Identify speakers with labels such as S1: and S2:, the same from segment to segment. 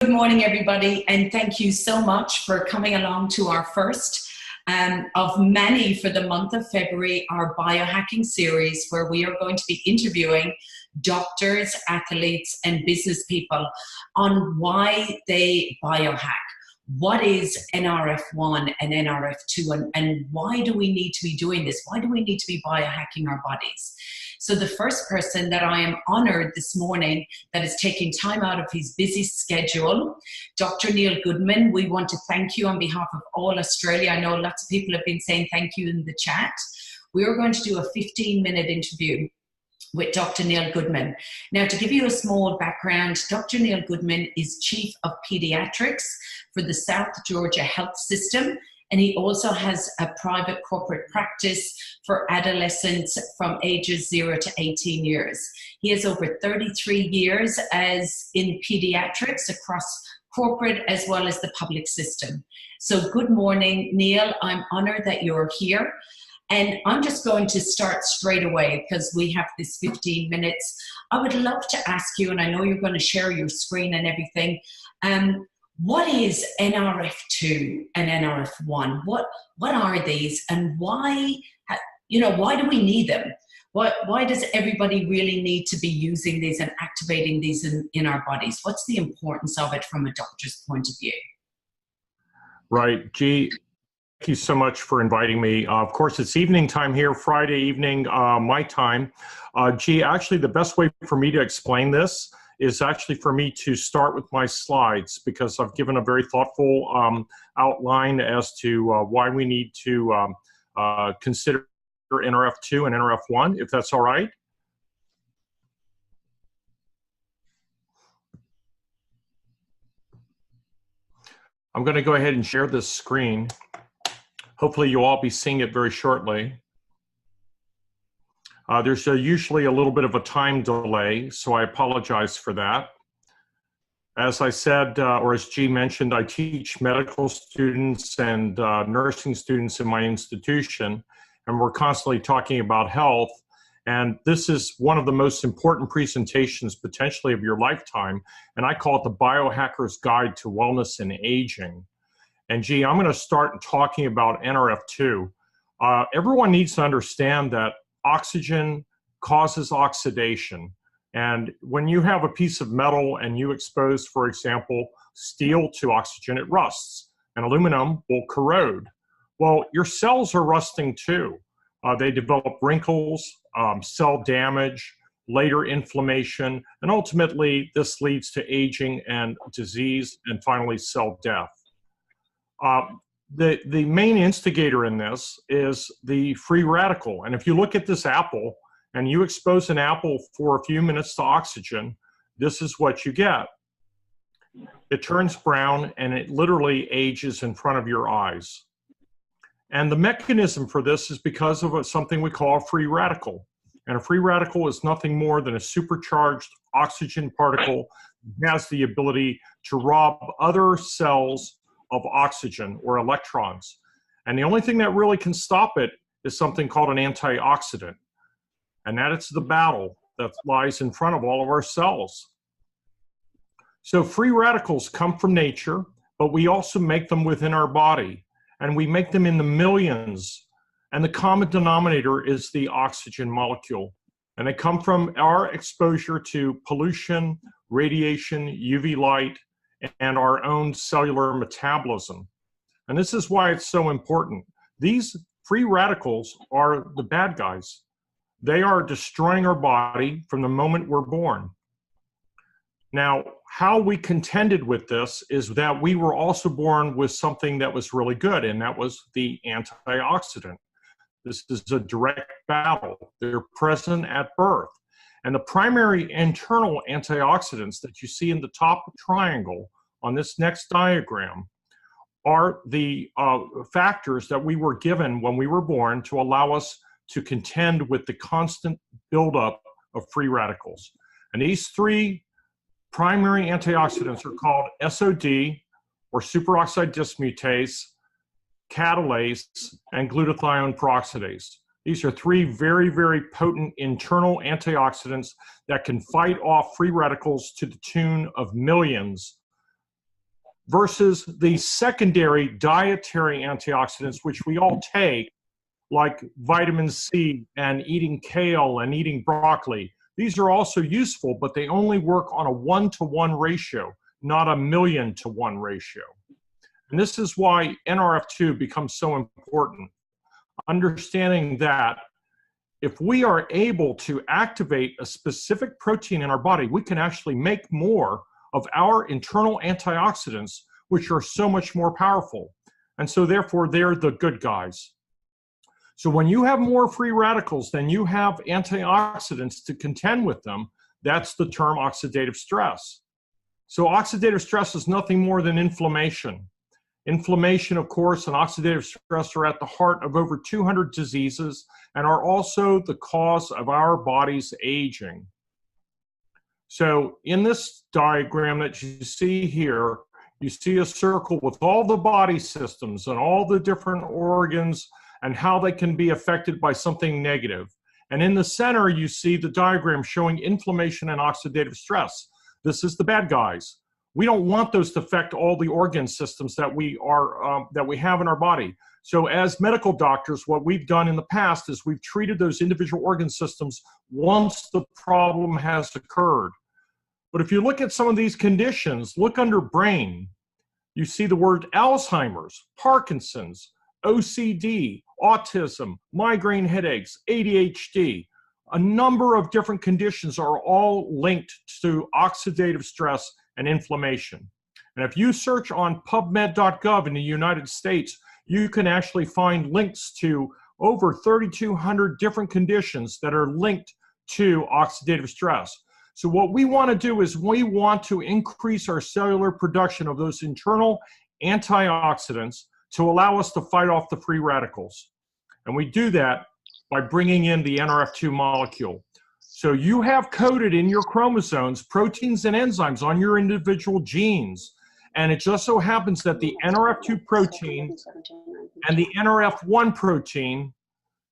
S1: Good morning, everybody, and thank you so much for coming along to our first of many for the month of February, our biohacking series, where we are going to be interviewing doctors, athletes, and business people on why they biohack. What is NRF1 and NRF2, and why do we need to be doing this? Why do we need to be biohacking our bodies? So the first person that I am honored this morning that is taking time out of his busy schedule, Dr. Neil Goodman. We want to thank you on behalf of all Australia. I know lots of people have been saying thank you in the chat. We are going to do a 15-minute interview with Dr. Neil Goodman. Now, to give you a small background, Dr. Neil Goodman is Chief of Pediatrics for the South Georgia Health System, and he also has a private corporate practice for adolescents from ages 0 to 18 years. He has over 33 years as in pediatrics across corporate as well as the public system. So good morning, Neil. I'm honored that you're here. And I'm just going to start straight away because we have this 15 minutes. I would love to ask you, and I know you're going to share your screen and everything, what is NRF2 and NRF1? What are these, and why, why do we need them? Why does everybody really need to be using these and activating these in our bodies? What's the importance of it from a doctor's point of view?
S2: Right, G. Thank you so much for inviting me. Of course, it's evening time here, Friday evening, my time. Actually, the best way for me to explain this is actually for me to start with my slides, because I've given a very thoughtful outline as to why we need to consider NRF2 and NRF1, if that's all right. I'm going to go ahead and share this screen. Hopefully you'll all be seeing it very shortly. There's usually a little bit of a time delay, so I apologize for that. As I said, or as G mentioned, I teach medical students and nursing students in my institution, and we're constantly talking about health. And this is one of the most important presentations potentially of your lifetime, and I call it the Biohacker's Guide to Wellness and Aging. And G, I'm going to start talking about NRF2. Everyone needs to understand that oxygen causes oxidation. And when you have a piece of metal and you expose, for example, steel to oxygen, it rusts, and aluminum will corrode. Well, your cells are rusting too. They develop wrinkles, cell damage, later inflammation, and ultimately this leads to aging and disease, and finally cell death. The main instigator in this is the free radical. And if you look at this apple and you expose an apple for a few minutes to oxygen, this is what you get. It turns brown and it literally ages in front of your eyes. And the mechanism for this is because of something we call a free radical. And a free radical is nothing more than a supercharged oxygen particle that has the ability to rob other cells of oxygen or electrons. And the only thing that really can stop it is something called an antioxidant. And that is the battle that lies in front of all of our cells. So free radicals come from nature, but we also make them within our body. And we make them in the millions. And the common denominator is the oxygen molecule. And they come from our exposure to pollution, radiation, UV light, and our own cellular metabolism. And this is why it's so important. These free radicals are the bad guys. They are destroying our body from the moment we're born. Now, how we contended with this is that we were also born with something that was really good, and that was the antioxidant. This is a direct battle. They're present at birth. And the primary internal antioxidants that you see in the top triangle on this next diagram are the factors that we were given when we were born to allow us to contend with the constant buildup of free radicals. And these three primary antioxidants are called SOD, or superoxide dismutase, catalase, and glutathione peroxidase. These are three very, very potent internal antioxidants that can fight off free radicals to the tune of millions versus the secondary dietary antioxidants, which we all take, like vitamin C and eating kale and eating broccoli. These are also useful, but they only work on a 1-to-1 ratio, not a 1,000,000-to-1 ratio. And this is why NRF2 becomes so important. Understanding that if we are able to activate a specific protein in our body, we can actually make more of our internal antioxidants, which are so much more powerful. And so therefore, they're the good guys. So when you have more free radicals than you have antioxidants to contend with them, that's the term oxidative stress. So oxidative stress is nothing more than inflammation. Inflammation, of course, and oxidative stress are at the heart of over 200 diseases and are also the cause of our body's aging. So in this diagram that you see here, you see a circle with all the body systems and all the different organs and how they can be affected by something negative. And in the center, you see the diagram showing inflammation and oxidative stress. This is the bad guys. We don't want those to affect all the organ systems that we have in our body. So as medical doctors, what we've done in the past is we've treated those individual organ systems once the problem has occurred. But if you look at some of these conditions, look under brain, you see the word Alzheimer's, Parkinson's, OCD, autism, migraine headaches, ADHD. A number of different conditions are all linked to oxidative stress and inflammation. And if you search on PubMed.gov in the United States, you can actually find links to over 3,200 different conditions that are linked to oxidative stress. So what we want to do is we want to increase our cellular production of those internal antioxidants to allow us to fight off the free radicals. And we do that by bringing in the NRF2 molecule. So you have coded in your chromosomes proteins and enzymes on your individual genes. And it just so happens that the NRF2 protein and the NRF1 protein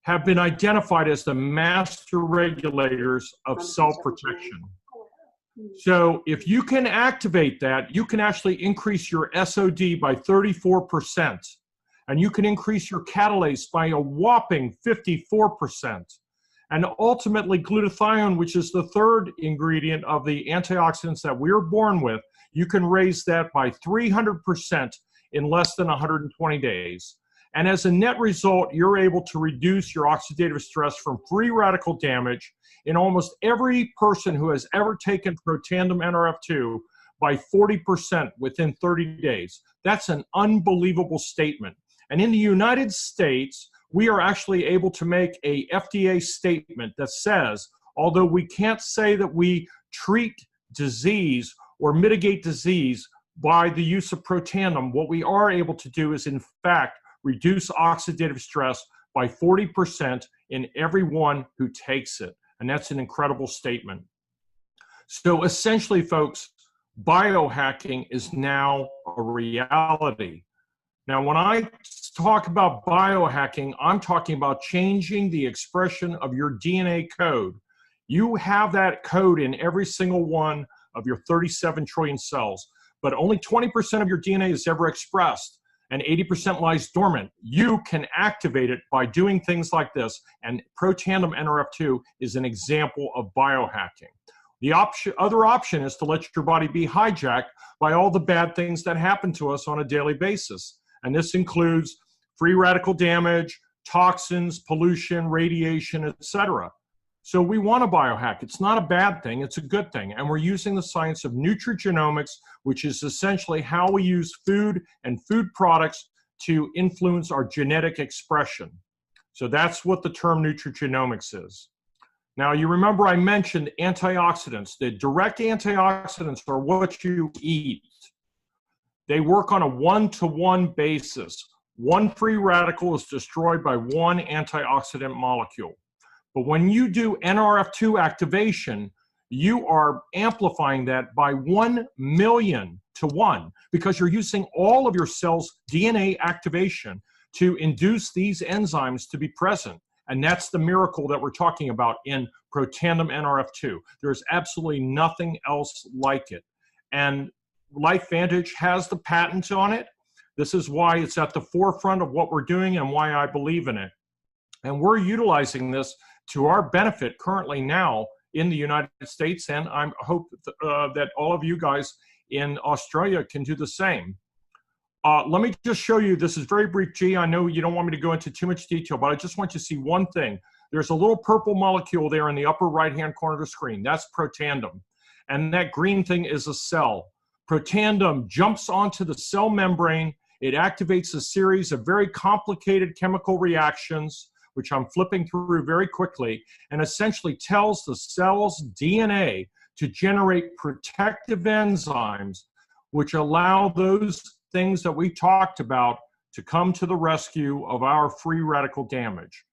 S2: have been identified as the master regulators of cell protection. So if you can activate that, you can actually increase your SOD by 34%. And you can increase your catalase by a whopping 54%. And ultimately, glutathione, which is the third ingredient of the antioxidants that we're born with, you can raise that by 300% in less than 120 days. And as a net result, you're able to reduce your oxidative stress from free radical damage in almost every person who has ever taken Protandim NRF2 by 40% within 30 days. That's an unbelievable statement. And in the United States, we are actually able to make a FDA statement that says, although we can't say that we treat disease or mitigate disease by the use of Protandim, what we are able to do is, in fact, reduce oxidative stress by 40% in everyone who takes it. And that's an incredible statement. So essentially, folks, biohacking is now a reality. Now, when I talk about biohacking, I'm talking about changing the expression of your DNA code. You have that code in every single one of your 37 trillion cells, but only 20% of your DNA is ever expressed, and 80% lies dormant. You can activate it by doing things like this, and Protandim NRF2 is an example of biohacking. The other option is to let your body be hijacked by all the bad things that happen to us on a daily basis. And this includes free radical damage, toxins, pollution, radiation, etc. So we want to biohack. It's not a bad thing, it's a good thing. And we're using the science of nutrigenomics, which is essentially how we use food and food products to influence our genetic expression. So that's what the term nutrigenomics is. Now, you remember I mentioned antioxidants. The direct antioxidants are what you eat. They work on a 1-to-1 basis. One free radical is destroyed by one antioxidant molecule. But when you do NRF2 activation, you are amplifying that by 1,000,000 to 1 because you're using all of your cells' DNA activation to induce these enzymes to be present. And that's the miracle that we're talking about in Protandim NRF2. There's absolutely nothing else like it. And LifeVantage has the patent on it. This is why it's at the forefront of what we're doing and why I believe in it. And we're utilizing this to our benefit currently now in the United States, and I hope that all of you guys in Australia can do the same. Let me just show you, this is very brief, G. I know you don't want me to go into too much detail, but I just want you to see one thing. There's a little purple molecule there in the upper right-hand corner of the screen. That's protandem. And that green thing is a cell. Protandem jumps onto the cell membrane. It activates a series of very complicated chemical reactions, which I'm flipping through very quickly, and essentially tells the cell's DNA to generate protective enzymes, which allow those things that we talked about to come to the rescue of our free radical damage.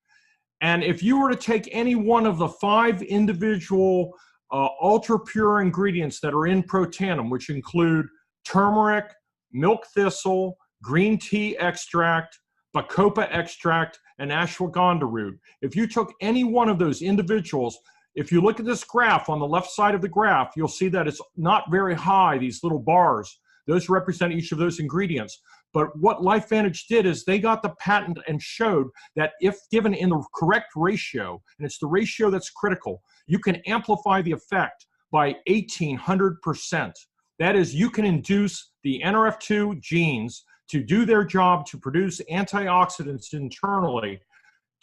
S2: And if you were to take any one of the 5 individual ultra pure ingredients that are in protandem, which include turmeric, milk thistle, green tea extract, bacopa extract, and ashwagandha root, if you took any one of those individuals, if you look at this graph on the left side of the graph, you'll see that it's not very high, these little bars. Those represent each of those ingredients. But what LifeVantage did is they got the patent and showed that if given in the correct ratio, and it's the ratio that's critical, you can amplify the effect by 1,800%. That is, you can induce the NRF2 genes to do their job to produce antioxidants internally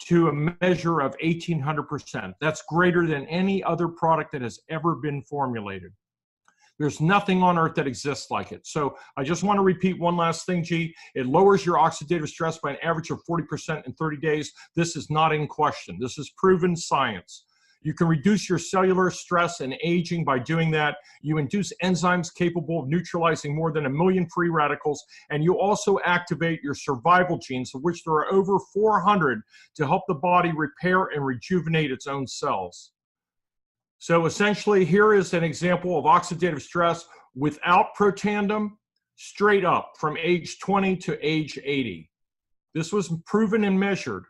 S2: to a measure of 1,800%. That's greater than any other product that has ever been formulated. There's nothing on earth that exists like it. So I just want to repeat one last thing, G. It lowers your oxidative stress by an average of 40% in 30 days. This is not in question. This is proven science. You can reduce your cellular stress and aging by doing that. You induce enzymes capable of neutralizing more than 1 million free radicals, and you also activate your survival genes, of which there are over 400, to help the body repair and rejuvenate its own cells. So essentially, here is an example of oxidative stress without protandem, straight up from age 20 to age 80. This was proven and measured.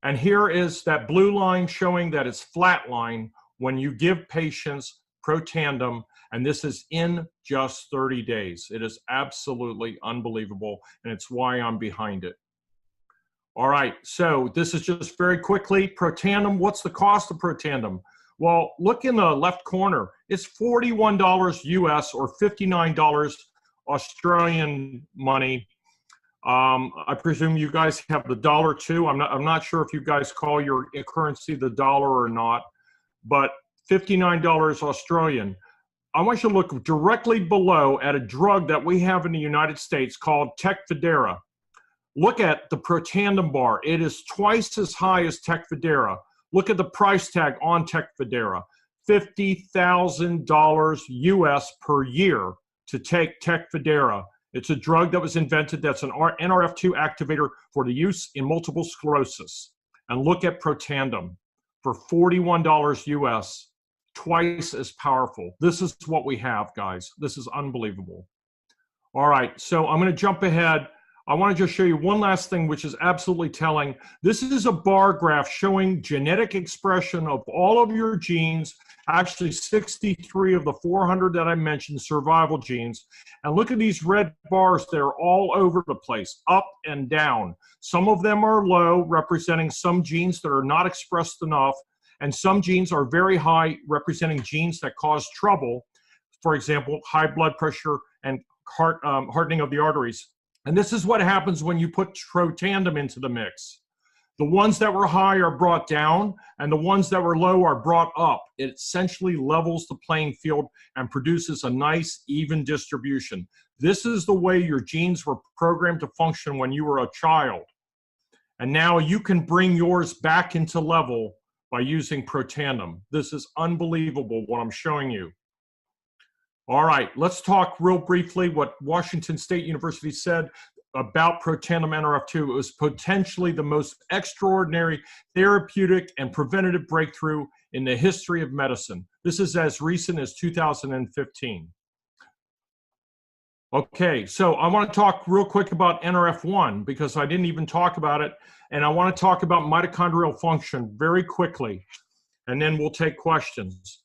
S2: And here is that blue line showing that it's flatline when you give patients protandem, and this is in just 30 days. It is absolutely unbelievable, and it's why I'm behind it. All right, so this is just very quickly, protandem. What's the cost of protandem? Well, look in the left corner. It's $41 US or $59 Australian money. I presume you guys have the dollar too. I'm not sure if you guys call your currency the dollar or not, but $59 Australian. I want you to look directly below at a drug that we have in the United States called Tecfidera. Look at the protandem bar. It is twice as high as Tecfidera. Look at the price tag on Tecfidera, $50,000 US per year to take Tecfidera. It's a drug that was invented that's an NRF2 activator for the use in multiple sclerosis. And look at protandem for $41 US, twice as powerful. This is what we have, guys. This is unbelievable. All right, so I'm going to jump ahead. I want to just show you one last thing, which is absolutely telling. This is a bar graph showing genetic expression of all of your genes, actually 63 of the 400 that I mentioned, survival genes. And look at these red bars. They're all over the place, up and down. Some of them are low, representing some genes that are not expressed enough, and some genes are very high, representing genes that cause trouble. For example, high blood pressure and hardening of the arteries. And this is what happens when you put protandem into the mix. The ones that were high are brought down, and the ones that were low are brought up. It essentially levels the playing field and produces a nice, even distribution. This is the way your genes were programmed to function when you were a child. And now you can bring yours back into level by using protandem. This is unbelievable what I'm showing you. All right, let's talk real briefly what Washington State University said about protandem NRF2. It was potentially the most extraordinary therapeutic and preventative breakthrough in the history of medicine. This is as recent as 2015. Okay, so I want to talk real quick about NRF1 because I didn't even talk about it, and I want to talk about mitochondrial function very quickly, and then we'll take questions.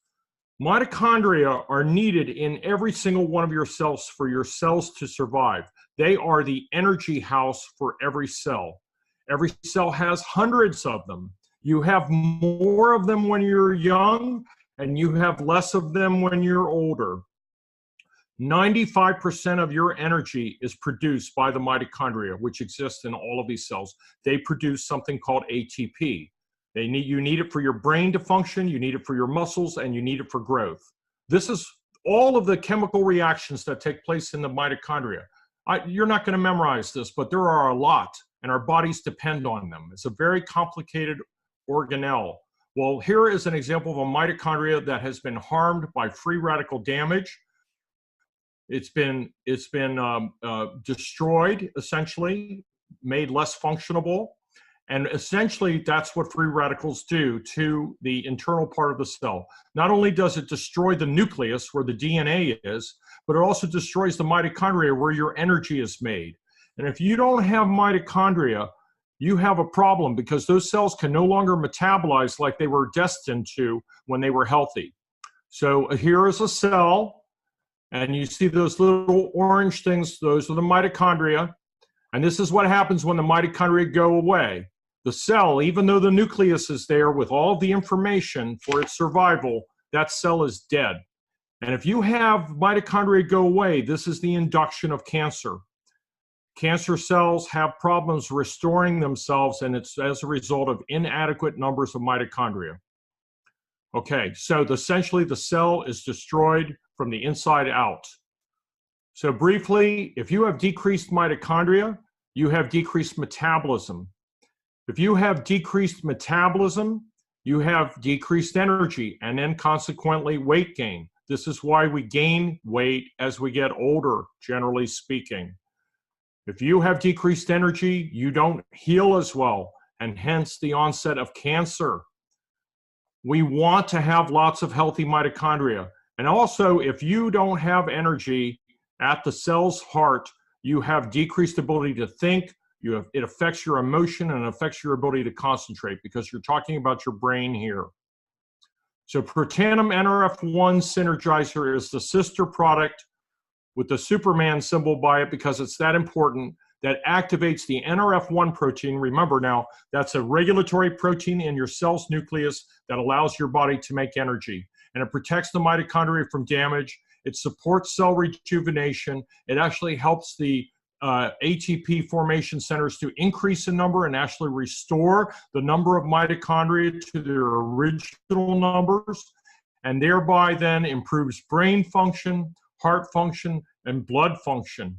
S2: Mitochondria are needed in every single one of your cells for your cells to survive. They are the energy house for every cell. Every cell has hundreds of them. You have more of them when you're young, and you have less of them when you're older. 95% of your energy is produced by the mitochondria, which exist in all of these cells. They produce something called ATP. You need it for your brain to function, you need it for your muscles, and you need it for growth. This is all of the chemical reactions that take place in the mitochondria. You're not going to memorize this, but there are a lot, and our bodies depend on them. It's a very complicated organelle. Well, here is an example of a mitochondria that has been harmed by free radical damage. It's been destroyed, essentially, made less functionable. And essentially, that's what free radicals do to the internal part of the cell. Not only does it destroy the nucleus where the DNA is, but it also destroys the mitochondria where your energy is made. And if you don't have mitochondria, you have a problem, because those cells can no longer metabolize like they were destined to when they were healthy. So here is a cell, and you see those little orange things, those are the mitochondria. And this is what happens when the mitochondria go away. The cell, even though the nucleus is there with all the information for its survival, that cell is dead. And if you have mitochondria go away, this is the induction of cancer. Cancer cells have problems restoring themselves, and it's as a result of inadequate numbers of mitochondria. Okay, so essentially the cell is destroyed from the inside out. So briefly, if you have decreased mitochondria, you have decreased metabolism. If you have decreased metabolism, you have decreased energy, and then consequently weight gain. This is why we gain weight as we get older, generally speaking. If you have decreased energy, you don't heal as well, and hence the onset of cancer. We want to have lots of healthy mitochondria. And also, if you don't have energy at the cell's heart, you have decreased ability to think. It affects your emotion and affects your ability to concentrate, because you're talking about your brain here. So Protandim NRF1 Synergizer is the sister product with the Superman symbol by it, because it's that important, that activates the NRF1 protein. Remember now, that's a regulatory protein in your cell's nucleus that allows your body to make energy. And it protects the mitochondria from damage. It supports cell rejuvenation. It actually helps the ATP formation centers to increase in number and actually restore the number of mitochondria to their original numbers, and thereby then improves brain function, heart function, and blood function.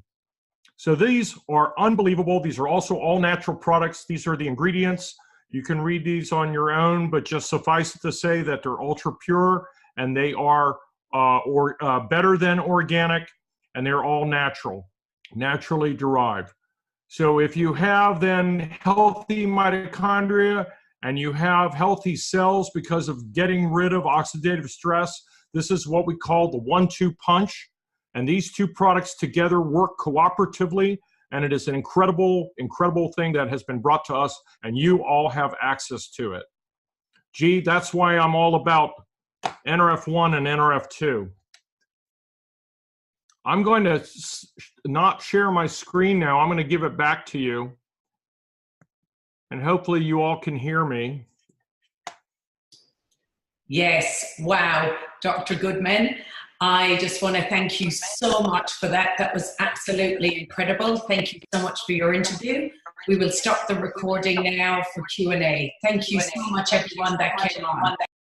S2: So these are unbelievable. These are also all natural products. These are the ingredients. You can read these on your own, but just suffice it to say that they're ultra pure, and they are better than organic, and they're all natural, naturally derived. So if you have then healthy mitochondria and you have healthy cells because of getting rid of oxidative stress, this is what we call the 1-2 punch. And these two products together work cooperatively, and it is an incredible, incredible thing that has been brought to us, and you all have access to it. Gee, that's why I'm all about NRF1 and NRF2. I'm going to not share my screen now. I'm going to give it back to you, and hopefully you all can hear me.
S1: Yes, wow, Dr. Goodman. I just want to thank you so much for that. That was absolutely incredible. Thank you so much for your interview. We will stop the recording now for Q&A. Thank you so much, everyone that came on.